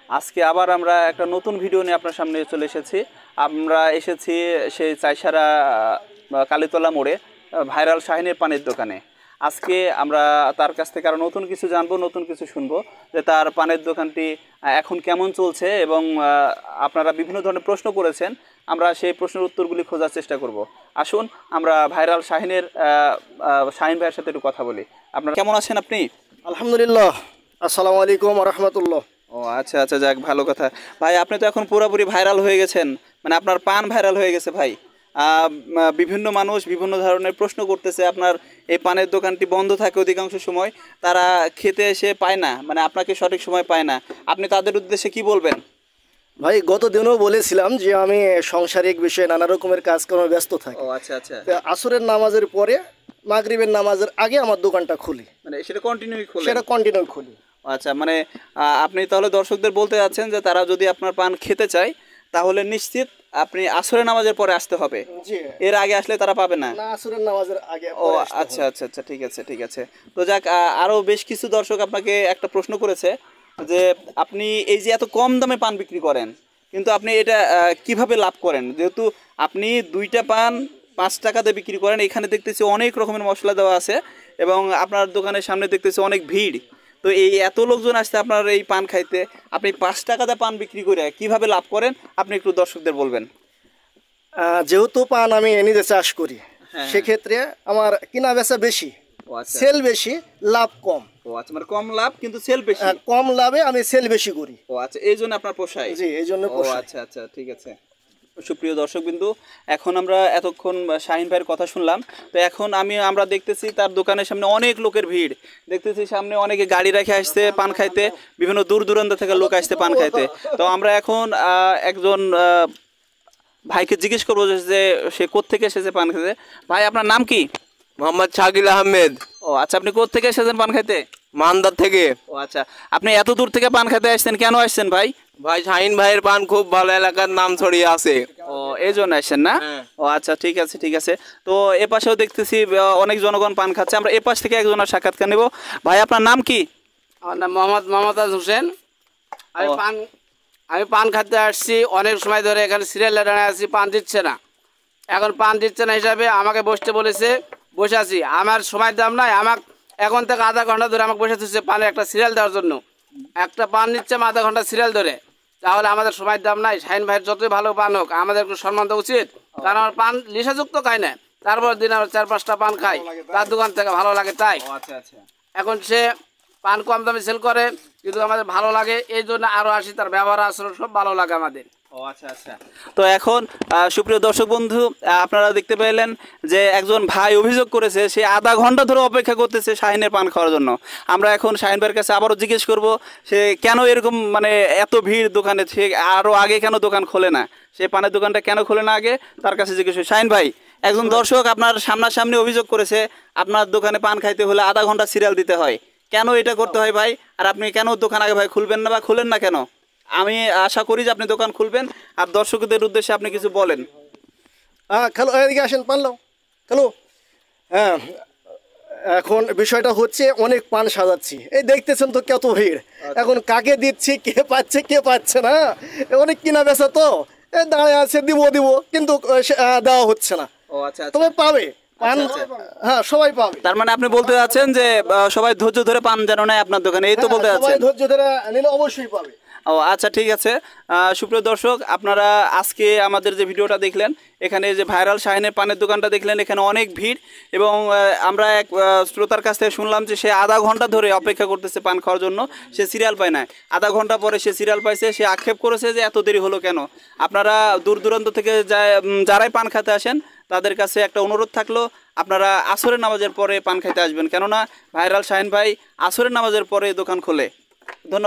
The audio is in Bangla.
আজকে আবার আমরা একটা নতুন ভিডিও নিয়ে আপনার সামনে চলে এসেছি। আমরা এসেছি সেই চাইসারা কালীতলা মোড়ে ভাইরাল শাহিনের পানের দোকানে। আজকে আমরা তার কাছ থেকে আরও নতুন কিছু জানবো, নতুন কিছু শুনবো যে তার পানের দোকানটি এখন কেমন চলছে এবং আপনারা বিভিন্ন ধরনের প্রশ্ন করেছেন, আমরা সেই প্রশ্নের উত্তরগুলি খোঁজার চেষ্টা করব। আসুন আমরা ভাইরাল শাহিনের শাহিন ভাইয়ের সাথে একটু কথা বলি। আপনারা কেমন আছেন আপনি? আলহামদুলিল্লাহ, আসসালামু আলাইকুম রহমতুল্লাহ। ও আচ্ছা আচ্ছা, যাক ভালো কথা। ভাই আপনি তো এখন পুরোপুরি ভাইরাল হয়ে গেছেন, মানে আপনার পান ভাইরাল হয়ে গেছে ভাই। বিভিন্ন মানুষ বিভিন্ন ধরনের প্রশ্ন করতেছে, আপনার এই পানের দোকানটি বন্ধ থাকে অধিকাংশ সময়, তারা খেতে এসে পায় না, মানে আপনাকে সঠিক সময় পায় না। আপনি তাদের উদ্দেশ্যে কি বলবেন? ভাই গত দিনও বলেছিলাম যে আমি সাংসারিক বিষয়ে নানা রকমের কাজকর্মে ব্যস্ত থাকি। ও আচ্ছা আচ্ছা, আসরের নামাজের পরে মাগরিবের নামাজের আগে আমার দোকানটা খুলি, মানে সেটা কন্টিনিউ খুলি। আচ্ছা, মানে আপনি তাহলে দর্শকদের বলতে যাচ্ছেন যে তারা যদি আপনার পান খেতে চায় তাহলে নিশ্চিত আপনি আসরের নামাজের পরে আসতে হবে, এর আগে আসলে তারা পাবে না। আসরের নামাজের আগে। ও আচ্ছা আচ্ছা আচ্ছা, ঠিক আছে ঠিক আছে। তো যাক, আরও বেশ কিছু দর্শক আপনাকে একটা প্রশ্ন করেছে যে আপনি এই যে এত কম দামে পান বিক্রি করেন, কিন্তু আপনি এটা কিভাবে লাভ করেন? যেহেতু আপনি দুইটা পান 5 টাকাতে বিক্রি করেন, এখানে দেখতেছি অনেক রকমের মশলা দেওয়া আছে এবং আপনার দোকানের সামনে দেখতেছি অনেক ভিড়। তো এই এত লোকজন আসছে আপনার এই পান খাইতে, আপনি 5 টাকাতে পান বিক্রি করে কিভাবে লাভ করেন আপনি একটু দর্শকদের বলবেন। যেহেতু পান আমি নিজে চাষ করি, সেক্ষেত্রে আমার কিনা বেচা বেশি, সেল বেশি, লাভ কম। ও আচ্ছা, মানে কম লাভ কিন্তু সেল বেশি। কম লাভে আমি সেল বেশি করি। ও আচ্ছা, এই জন্য আপনার পোষায়? জি, এই জন্য পোষায়। ও আচ্ছা আচ্ছা, ঠিক আছে। সুপ্রিয় দর্শকবিন্দু, এখন আমরা এতক্ষণ শাহিন ভাইয়ের কথা শুনলাম। তো এখন আমরা দেখতেছি তার দোকানের সামনে অনেক লোকের ভিড়, দেখতেছি সামনে অনেকে গাড়ি রেখে আসছে পান খাইতে, বিভিন্ন দূর দূরান্ত থেকে লোক আসছে পান খাইতে। তো আমরা এখন একজন ভাইকে জিজ্ঞেস করবো যে সে কোত্থেকে এসেছে পান খেতে। ভাই আপনার নাম কি? মোহাম্মদ শাকিল আহমেদ। ও আচ্ছা, আপনি কোত্থেকে এসেছেন পান খাইতে? মান্দার থেকে। ও আচ্ছা, আপনি এত দূর থেকে পান খেতে আসছেন, কেন আসছেন ভাই? ভাই শাহিন ভাইয়ের পান খুব ভালো, এলাকার নাম ছড়িয়ে আছে। ও এই জন্য আসছেন না? ও আচ্ছা, ঠিক আছে ঠিক আছে। তো এ পাশেও দেখতেছি অনেক জনগণ পান খাচ্ছে, আমরা এ পাশ থেকে একজনের সাক্ষাৎকার নেব। ভাই আপনার নাম কি? আমার নাম মোহাম্মদ মমতাজ হোসেন। আমি পান খাতে আসছি অনেক সময় ধরে, এখানে সিরিয়াল দাঁড়িয়ে আছি, পান দিচ্ছে না। এখন পান দিচ্ছে না হিসাবে আমাকে বসতে বলেছে, বসে আছি। আমার সময়ের দাম নাই, আমাকে এখন থেকে আধা ঘন্টা ধরে আমাকে বসে থাকছে পানে একটা সিরিয়াল দেওয়ার জন্য। একটা পান নিচ্ছে আধা ঘন্টা সিরিয়াল ধরে, তাহলে আমাদের সময়ের দাম নাই। শাহিন ভাইয়ের যতই ভালো পান হোক আমাদের একটু সম্মান দেওয়া উচিত, কারণ আমার পান লিসাযুক্ত খাই না। তারপর দিন আমরা 4-5টা পান খাই তার দোকান থেকে, ভালো লাগে তাই। এখন সে পান কম দামে সেল করে, কিন্তু আমাদের ভালো লাগে এই জন্য আরও আসি, তার ব্যবহার আচরণ সব ভালো লাগে আমাদের। ও আচ্ছা আচ্ছা। তো এখন সুপ্রিয় দর্শক বন্ধু, আপনারা দেখতে পেলেন যে একজন ভাই অভিযোগ করেছে সে আধা ঘন্টা ধরে অপেক্ষা করতেছে শাহিনের পান খাওয়ার জন্য। আমরা এখন শাহিন ভাইয়ের কাছে আবারও জিজ্ঞেস করব সে কেন এরকম, মানে এত ভিড় দোকানে, সে আরও আগে কেন দোকান খোলে না, সে পানের দোকানটা কেন খোলে না আগে, তার কাছে জিজ্ঞেস। শাহিন ভাই, একজন দর্শক আপনার সামনাসামনি অভিযোগ করেছে আপনার দোকানে পান খাইতে হলে আধা ঘন্টা সিরিয়াল দিতে হয়, কেন এটা করতে হয় ভাই? আর আপনি কেন দোকান আগে ভাই খুলবেন না বা খুলেন না কেন? আমি আশা করি যে আপনি দোকান খুলবেন, আর দর্শকদের উদ্দেশ্যে আপনি কিছু বলেন। খেলো, এদিকে আসেন, পানলো খেলো। হ্যাঁ, এখন বিষয়টা হচ্ছে অনেক পান সাজাচ্ছি, এই দেখতেছেন তো কত ভিড়। এখন কাকে দিচ্ছি, কে পাচ্ছে কে পাচ্ছে না, অনেক কিনা বেচা তো দাঁড়ায় আছে, দিব কিন্তু দেওয়া হচ্ছে না। ও আচ্ছা, তবে পাবে পান, হ্যাঁ সবাই পাবে। তার মানে আপনি বলতে যাচ্ছেন যে সবাই ধৈর্য ধরে পান যেন নেয় আপনার দোকানে, এই তো বলতে যাচ্ছেন? ধৈর্য ধরে নিলে অবশ্যই পাবে। ও আচ্ছা, ঠিক আছে। সুপ্রিয় দর্শক, আপনারা আজকে আমাদের যে ভিডিওটা দেখলেন, এখানে যে ভাইরাল শাহিনের পানের দোকানটা দেখলেন, এখানে অনেক ভিড় এবং আমরা এক শ্রোতার কাছ থেকে শুনলাম যে সে আধা ঘন্টা ধরে অপেক্ষা করতেছে পান খাওয়ার জন্য, সে সিরিয়াল পায় না। আধা ঘন্টা পরে সে সিরিয়াল পাইছে, সে আক্ষেপ করেছে যে এত দেরি হলো কেন। আপনারা দূর দূরান্ত থেকে যারাই পান খেতে আসেন তাদের কাছে একটা অনুরোধ থাকলো, আপনারা আসরের নামাজের পরে পান খাইতে আসবেন, কেননা ভাইরাল শাহিন ভাই আসরের নামাজের পরে দোকান খোলে। ধন্যবাদ।